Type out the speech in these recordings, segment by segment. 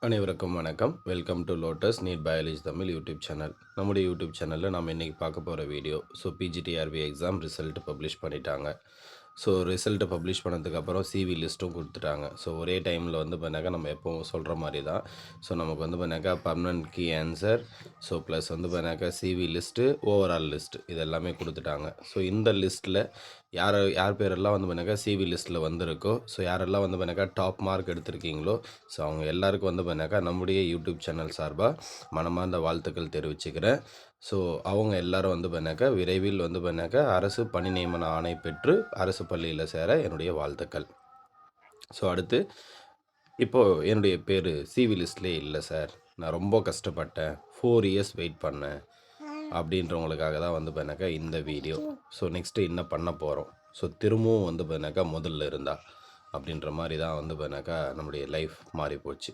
அனைவருக்கும் வணக்கம். Welcome to Lotus NEET biology Tamil YouTube channel. நம்முடைய யூடியூப் சேனலில் நம்ம இன்றைக்கி பார்க்க போகிற video PGTRB exam result publish பண்ணிட்டாங்க. ரிசல்ட்டு பப்ளிஷ் பண்ணதுக்கப்புறம் சிவி லிஸ்ட்டும் கொடுத்துட்டாங்க. ஒரே டைமில் வந்து பண்ணாக்கா நம்ம எப்போவும் சொல்கிற மாதிரி தான். நமக்கு வந்து பண்ணாக்கா பர்மனன்ட் கீ ஆன்சர், ப்ளஸ் வந்து பண்ணாக்கா சிவி லிஸ்ட்டு, ஓவரால் லிஸ்ட்டு இது எல்லாமே கொடுத்துட்டாங்க. இந்த லிஸ்ட்டில் யார் பேரெல்லாம் வந்து பண்ணாக்கா சிவி லிஸ்ட்டில் வந்திருக்கோ, யாரெல்லாம் வந்து பண்ணாக்கா டாப் மார்க் எடுத்திருக்கீங்களோ, அவங்க எல்லாருக்கும் வந்து பண்ணாக்கா நம்முடைய யூடியூப் சேனல் சார்பாக மனமார்ந்த வாழ்த்துக்கள் தெரிவிச்சுக்கிறேன். அவங்க எல்லாரும் வந்து பண்ணாக்கா விரைவில் வந்து பண்ணாக்கா அரசு பணி நியமன ஆணை பெற்று அரசு பள்ளியில் சேர என்னுடைய வாழ்த்துக்கள். அடுத்து இப்போது என்னுடைய பேர் சிவி லிஸ்ட்லேயே இல்லை சார், நான் ரொம்ப கஷ்டப்பட்டேன், 4 இயர்ஸ் வெயிட் பண்ணேன் அப்படின்றவங்களுக்காக தான் வந்து பண்ணாக்கா இந்த வீடியோ. நெக்ஸ்ட்டு என்ன பண்ண போகிறோம், திரும்பவும் வந்து பண்ணாக்கா முதல்ல இருந்தா அப்படின்ற மாதிரி தான் வந்து பண்ணாக்கா நம்முடைய லைஃப் மாறி போச்சு.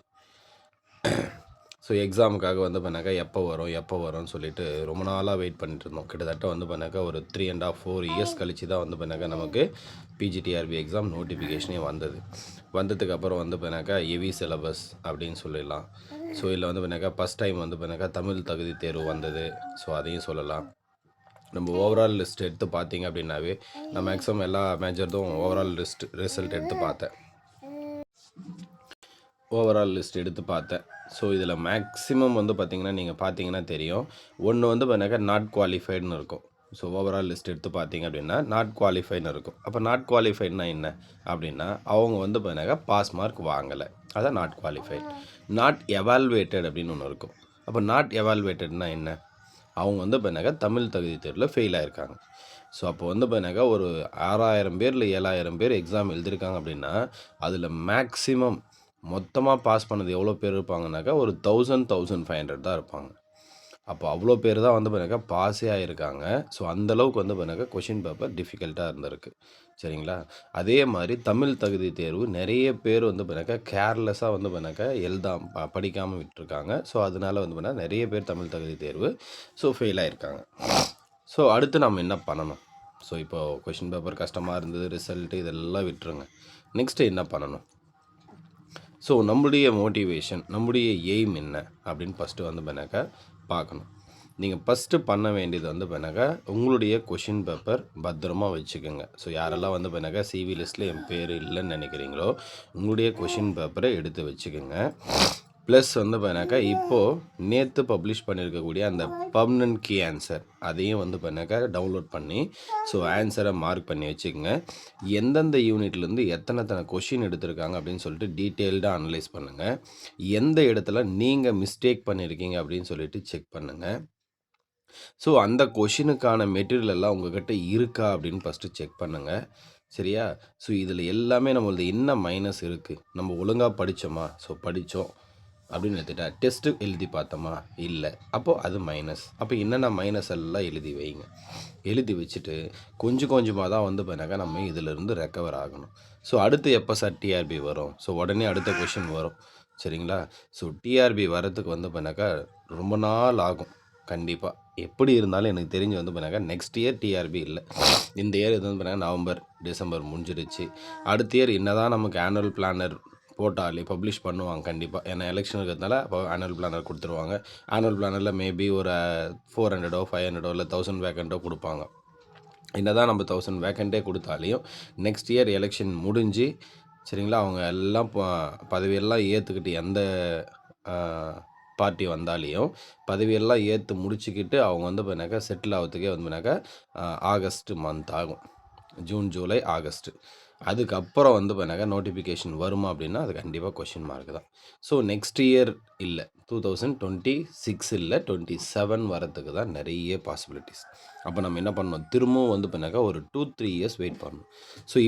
எக்ஸாமுக்காக வந்து பண்ணாக்கா எப்போ வரும்னு சொல்லிட்டு ரொம்ப நாளாக வெயிட் பண்ணிட்டு இருந்தோம். கிட்டத்தட்ட வந்து பண்ணாக்கா ஒரு 3.5-4 இயர்ஸ் கழிச்சு தான் வந்து பண்ணாக்கா நமக்கு பிஜிடிஆர்பி எக்ஸாம் நோட்டிஃபிகேஷனே வந்ததுக்கப்புறம் வந்து பண்ணாக்கா ஹெவி சிலபஸ் அப்படின்னு சொல்லிடலாம். இதில் வந்து பண்ணாக்கா ஃபஸ்ட் டைம் வந்து பண்ணாக்கா தமிழ் தகுதி தேர்வு வந்தது. அதையும் சொல்லலாம். நம்ம ஓவரால் லிஸ்ட் எடுத்து பார்த்தீங்க அப்படின்னாவே நான் மேக்ஸிமம் எல்லா மேஜர்தும் ஓவரால் ரிசல்ட் எடுத்து பார்த்தேன். இதில் மேக்ஸிமம் வந்து பார்த்திங்கன்னா நீங்கள் பார்த்தீங்கன்னா தெரியும், ஒன்று வந்து பண்ணாக்கா நாட் குவாலிஃபைடுன்னு இருக்கும். ஓவரால் லிஸ்ட் எடுத்து பார்த்தீங்க அப்படின்னா நாட் குவாலிஃபைடுன்னு இருக்கும். அப்போ நாட் குவாலிஃபைடுனா என்ன அப்படின்னா, அவங்க வந்து பண்ணாக்கா பாஸ் மார்க் வாங்கலை, அதான் நாட் குவாலிஃபைட். நாட் எவால்வேட்டட் அப்படின்னு ஒன்று இருக்கும். அப்போ நாட் எவால்வேட்டட்னா என்ன, அவங்க வந்து பண்ணாக்கா தமிழ் தகுதி தேர்வில் ஃபெயில் ஆகிருக்காங்க. அப்போ வந்து பண்ணாக்கா ஒரு 6000 பேர் இல்லை 7000 பேர் எக்ஸாம் எழுதியிருக்காங்க அப்படின்னா, அதில் மேக்ஸிமம் மொத்தமாக பாஸ் பண்ணது எவ்வளோ பேர் இருப்பாங்கனாக்கா ஒரு 1500 தான் இருப்பாங்க. அப்போ அவ்வளோ பேர் தான் வந்து பண்ணாக்கா பாஸே ஆகிருக்காங்க. அந்தளவுக்கு வந்து பண்ணாக்கா கொஷின் பேப்பர் டிஃபிகல்ட்டாக இருந்திருக்கு. சரிங்களா? அதே மாதிரி தமிழ் தகுதி தேர்வு நிறைய பேர் வந்து பண்ணாக்கா கேர்லெஸ்ஸாக வந்து பண்ணாக்கா படிக்காமல் விட்டுருக்காங்க. அதனால வந்து பண்ணால் நிறைய பேர் தமிழ் தகுதி தேர்வு ஃபெயில் ஆகிருக்காங்க. அடுத்து நம்ம என்ன பண்ணணும்? இப்போது கொஷின் பேப்பர் கஷ்டமாக இருந்தது, ரிசல்ட்டு இதெல்லாம் விட்டுருங்க. நெக்ஸ்ட்டு என்ன பண்ணணும்? நம்முடைய மோட்டிவேஷன், நம்முடைய எய்ம் என்ன அப்படின்னு ஃபஸ்ட்டு வந்து பண்ணாக்கா பார்க்கணும். நீங்கள் ஃபஸ்ட்டு பண்ண வேண்டியது வந்து பண்ணாக்கா உங்களுடைய கொஷின் பேப்பர் பத்திரமா வச்சுக்கோங்க. யாரெல்லாம் வந்து பண்ணாக்கா சிவி லிஸ்ட்டில் என் பேர் இல்லைன்னு நினைக்கிறீங்களோ, உங்களுடைய கொஷின் பேப்பரை எடுத்து வச்சுக்கோங்க. ப்ளஸ் வந்து பண்ணாக்கா இப்போது நேற்று பப்ளிஷ் பண்ணியிருக்கக்கூடிய அந்த பர்மனன்ட் கீ ஆன்சர் அதையும் வந்து பண்ணாக்கா டவுன்லோட் பண்ணி ஆன்சரை மார்க் பண்ணி வச்சுக்கோங்க. எந்தெந்த யூனிட்லேருந்து எத்தனை கொஷின் எடுத்திருக்காங்க அப்படின்னு சொல்லிட்டு டீட்டெயில்டாக அனலைஸ் பண்ணுங்கள். எந்த இடத்துல நீங்கள் மிஸ்டேக் பண்ணியிருக்கீங்க அப்படின்னு சொல்லிட்டு செக் பண்ணுங்கள். அந்த கொஷினுக்கான மெட்டீரியல் எல்லாம் உங்கள்கிட்ட இருக்கா அப்படின்னு ஃபஸ்ட்டு செக் பண்ணுங்கள். சரியா? இதில் எல்லாமே நம்மளது என்ன மைனஸ் இருக்குது, நம்ம ஒழுங்காக படித்தோமா, படித்தோம் அப்படின்னு எடுத்துட்டா டெஸ்ட்டு எழுதி பார்த்தோமா, இல்லை, அப்போது அது மைனஸ். அப்போ என்னென்ன மைனஸ் எல்லாம் எழுதி வைங்க. எழுதி வச்சுட்டு கொஞ்சம் கொஞ்சமாக தான் வந்து பண்ணாக்கா நம்ம இதிலிருந்து ரெக்கவர் ஆகணும். அடுத்து எப்போ சார் டிஆர்பி வரும்? உடனே அடுத்த கொஷின் வரும். சரிங்களா? டிஆர்பி வரத்துக்கு வந்து பண்ணாக்கா ரொம்ப நாள் ஆகும் கண்டிப்பாக. எப்படி இருந்தாலும் எனக்கு தெரிஞ்சு வந்து பண்ணாக்கா நெக்ஸ்ட் இயர் டிஆர்பி இல்லை. இந்த இயர் இது வந்து பண்ணாக்கா நவம்பர், டிசம்பர் முடிஞ்சிடுச்சு. அடுத்த இயர் என்ன தான் நமக்கு ஆனுவல் பிளானர் போட்டாலே பப்ளிஷ் பண்ணுவாங்க கண்டிப்பாக. ஏன்னா எலெக்ஷன் இருக்கிறதுனால அப்போ ஆனுவல் பிளானர் கொடுத்துருவாங்க. ஆனுவல் பிளானரில் மேபி ஒரு 400 500 இல்லை 1000 வேக்கண்ட்டோ கொடுப்பாங்க. என்ன தான் நம்ம 1000 வேக்கண்ட்டே கொடுத்தாலையும் நெக்ஸ்ட் இயர் எலெக்ஷன் முடிஞ்சு, சரிங்களா, அவங்க எல்லாம் பதவியெல்லாம் ஏற்றுக்கிட்டு எந்த பார்ட்டி வந்தாலையும் பதவியெல்லாம் ஏற்று முடிச்சுக்கிட்டு அவங்க வந்து பண்ணாக்கா செட்டில் ஆகிறதுக்கே வந்து பண்ணாக்கா ஆகஸ்ட் மந்த் ஆகும். June, July, August. அதுக்கப்புறம் வந்து பண்ணாக்கா நோட்டிஃபிகேஷன் வருமா அப்படின்னா அது கண்டிப்பாக கொஷின் மார்க் தான். நெக்ஸ்ட் இயர் இல்லை, 2026 இல்லை, 27 வரத்துக்கு தான் நிறைய பாசிபிலிட்டிஸ். அப்போ நம்ம என்ன பண்ணணும், திரும்பவும் வந்து பண்ணாக்கா ஒரு 2-3 இயர்ஸ் வெயிட் பண்ணணும்.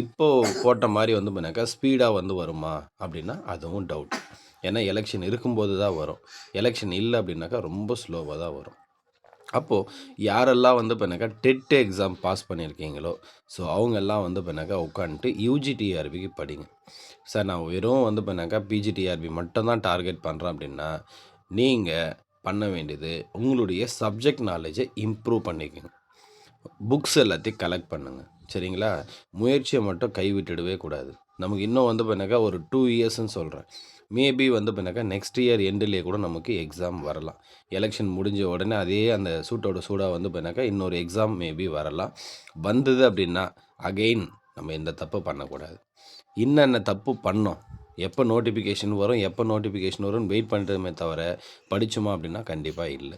இப்போது போட்ட மாதிரி வந்து பண்ணாக்கா ஸ்பீடாக வந்து வருமா அப்படின்னா அதுவும் டவுட். ஏன்னா எலெக்ஷன் இருக்கும்போது தான் வரும். எலெக்ஷன் இல்லை அப்படின்னாக்கா ரொம்ப ஸ்லோவாக தான் வரும். அப்போது யாரெல்லாம் வந்து பண்ணாக்கா டெட் எக்ஸாம் பாஸ் பண்ணியிருக்கீங்களோ, அவங்கெல்லாம் வந்து பண்ணாக்கா உட்காந்துட்டு யூஜிடிஆர்பிக்கு படிங்க. சார் நான் வெறும் வந்து பண்ணாக்கா பிஜிடிஆர்பி மட்டும் தான் டார்கெட் பண்ணுறேன் அப்படின்னா, நீங்கள் பண்ண வேண்டியது உங்களுடைய சப்ஜெக்ட் நாலேஜை இம்ப்ரூவ் பண்ணிக்கோங்க. புக்ஸ் எல்லாத்தையும் கலெக்ட் பண்ணுங்கள். சரிங்களா? முயற்சியை மட்டும் கைவிட்டுடவே கூடாது. நமக்கு இன்னும் வந்து பண்ணாக்கா ஒரு 2 இயர்ஸ்ன்னு சொல்கிறேன். மேபி வந்து பார்த்தீங்கன்னாக்கா நெக்ஸ்ட் இயர் எண்டுலேயே கூட நமக்கு எக்ஸாம் வரலாம். எலெக்ஷன் முடிஞ்ச உடனே அதே அந்த சூட்டோட சூடாக வந்து பார்த்தீங்கன்னாக்கா இன்னொரு எக்ஸாம் மேபி வரலாம். வந்தது அப்படின்னா அகெயின் நம்ம எந்த தப்பு பண்ணக்கூடாது. என்னென்ன தப்பு பண்ணோம், எப்போ நோட்டிஃபிகேஷன் வரும் எப்போ நோட்டிஃபிகேஷன் வரும்னு வெயிட் பண்ணுறதுமே தவிர படித்தோமா அப்படின்னா கண்டிப்பாக இல்லை.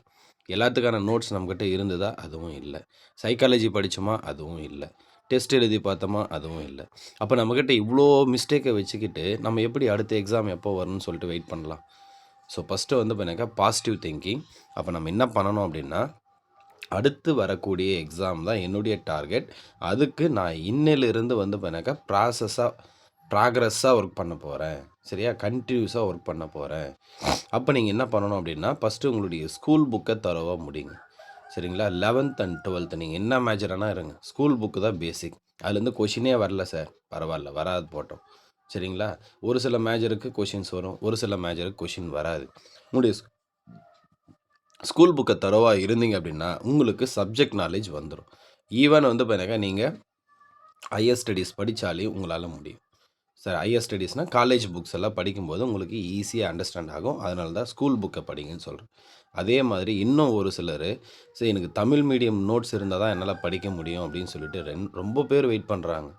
எல்லாத்துக்கான நோட்ஸ் நம்மக்கிட்ட இருந்ததா? அதுவும் இல்லை. சைக்காலஜி படித்தோமா? அதுவும் இல்லை. டெஸ்ட் எழுதி பார்த்தோமா? அதுவும் இல்லை. அப்போ நம்மக்கிட்ட இவ்வளோ மிஸ்டேக்கை வச்சுக்கிட்டு நம்ம எப்படி அடுத்த எக்ஸாம் எப்போ வரும்னு சொல்லிட்டு வெயிட் பண்ணலாம்? ஸோ ஃபஸ்ட்டு வந்து பார்த்தீங்கன்னாக்கா பாசிட்டிவ் திங்கிங். அப்போ நம்ம என்ன பண்ணணும் அப்படின்னா, அடுத்து வரக்கூடிய எக்ஸாம் தான் என்னுடைய டார்கெட். அதுக்கு நான் இன்னிலிருந்து வந்து பார்த்தீங்கன்னாக்கா ப்ராக்ரஸ்ஸாக ஒர்க் பண்ண போகிறேன். சரியா? கன்டினியூஸாக ஒர்க் பண்ண போகிறேன். அப்போ நீங்கள் என்ன பண்ணணும் அப்படின்னா, ஃபஸ்ட்டு உங்களுடைய ஸ்கூல் புக்கை தரோவாக முடிங்க. சரிங்களா? 11th அண்ட் 12th நீங்கள் என்ன மேஜரானா இருங்க. ஸ்கூல் புக்கு தான் பேசிக். அதுலேருந்து கொஷினே வரல சார், பரவாயில்ல, வராது போட்டோம். சரிங்களா? ஒரு சில மேஜருக்கு கொஷின்ஸ் வரும், ஒரு சில மேஜருக்கு கொஷின் வராது. உங்களுடைய ஸ்கூல் புக்கை தரோவாக இருந்தீங்க அப்படின்னா உங்களுக்கு சப்ஜெக்ட் நாலேஜ் வந்துடும். ஈவன் வந்து பார்த்தீங்கன்னா நீங்கள் ஹையர் ஸ்டடீஸ் படித்தாலே உங்களால் முடியும். சார் ஹையர் ஸ்டடீஸ்னால் காலேஜ் புக்ஸ் எல்லாம் படிக்கும்போது உங்களுக்கு ஈஸியாக அண்டர்ஸ்டாண்ட் ஆகும். அதனால தான் ஸ்கூல் புக்கை படிங்கன்னு சொல்கிறேன். அதே மாதிரி இன்னும் ஒரு சிலர் சரி எனக்கு தமிழ் மீடியம் நோட்ஸ் இருந்தால் தான் என்னால் படிக்க முடியும் அப்படின்னு சொல்லிட்டு ரொம்ப பேர் வெயிட் பண்ணுறாங்க.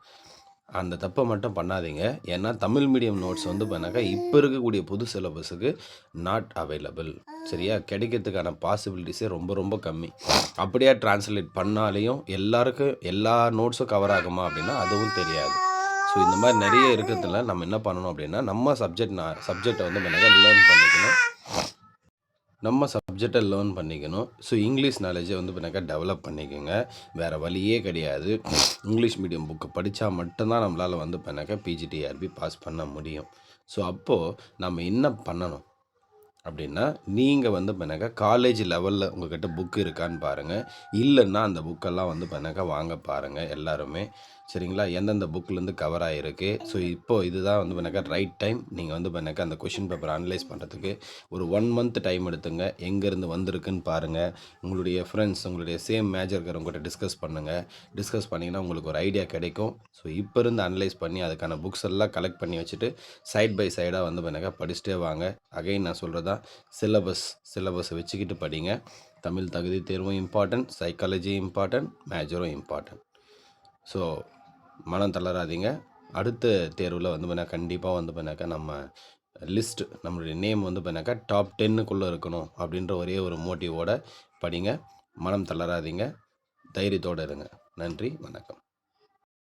அந்த தப்பை மட்டும் பண்ணாதீங்க. ஏன்னா தமிழ் மீடியம் நோட்ஸ் வந்து பண்ணாக்கா இப்போ இருக்கக்கூடிய புது சிலபஸுக்கு நாட் அவைலபிள். சரியா? கிடைக்கிறதுக்கான பாசிபிலிட்டிஸே ரொம்ப ரொம்ப கம்மி. அப்படியே டிரான்ஸ்லேட் பண்ணாலேயும் எல்லாருக்கும் எல்லா நோட்ஸும் கவர் ஆகுமா அப்படின்னா அதுவும் தெரியாது. ஸோ இந்த மாதிரி நிறைய இருக்கிறதுல நம்ம என்ன பண்ணணும் அப்படின்னா நம்ம சப்ஜெக்டை வந்து லேர்ன் பண்ணிக்கணும். ஸோ இங்கிலீஷ் நாலேஜை வந்து டெவலப் பண்ணிக்கோங்க. வேறு வழியே கிடையாது. இங்கிலீஷ் மீடியம் புக்கு படித்தா மட்டும்தான் நம்மளால் வந்து பிஜிடிஆர்பி பாஸ் பண்ண முடியும். ஸோ அப்போது நம்ம என்ன பண்ணணும் அப்படின்னா, நீங்கள் வந்து காலேஜ் லெவலில் உங்கள்கிட்ட புக்கு இருக்கான்னு பாருங்கள். இல்லைன்னா அந்த புக்கெல்லாம் வந்து வாங்க பாருங்கள் எல்லாருமே. சரிங்களா? எந்தெந்த புக்லேருந்து கவர் ஆகிருக்கு. ஸோ இப்போது இதுதான் வந்து ரைட் டைம். நீங்கள் வந்து அந்த கொஷின் பேப்பர் அனலைஸ் பண்ணுறதுக்கு ஒரு 1 மந்த் டைம் எடுத்துங்க. எங்கேருந்து வந்திருக்குன்னு பாருங்கள். உங்களுடைய ஃப்ரெண்ட்ஸ், உங்களுடைய சேம் மேஜர் இருக்கிறவங்ககிட்ட டிஸ்கஸ் பண்ணுங்கள். டிஸ்கஸ் பண்ணிங்கன்னா உங்களுக்கு ஒரு ஐடியா கிடைக்கும். ஸோ இப்போ இருந்து அனலைஸ் பண்ணி அதுக்கான புக்ஸ் எல்லாம் கலெக்ட் பண்ணி வச்சுட்டு சைட் பை சைடாக வந்து படிச்சுட்டே வாங்க. அகைன் நான் சொல்கிறதா சிலபஸை வச்சுக்கிட்டு படிங்க. தமிழ் தகுதி தேர்வும் இம்பார்ட்டன்ட், சைக்காலஜி இம்பார்ட்டன்ட், மேஜரும் இம்பார்ட்டன்ட். ஸோ மனம் தளராதீங்க. அடுத்த தேர்வில் வந்து கண்டிப்பாக வந்து நம்ம நம்மளுடைய நேம் வந்து டாப் 10க்குள்ளே இருக்கணும் அப்படின்ற ஒரே ஒரு மோட்டிவோட படிங்க. மனம் தளராதீங்க. தைரியத்தோடு இருங்க. நன்றி, வணக்கம்.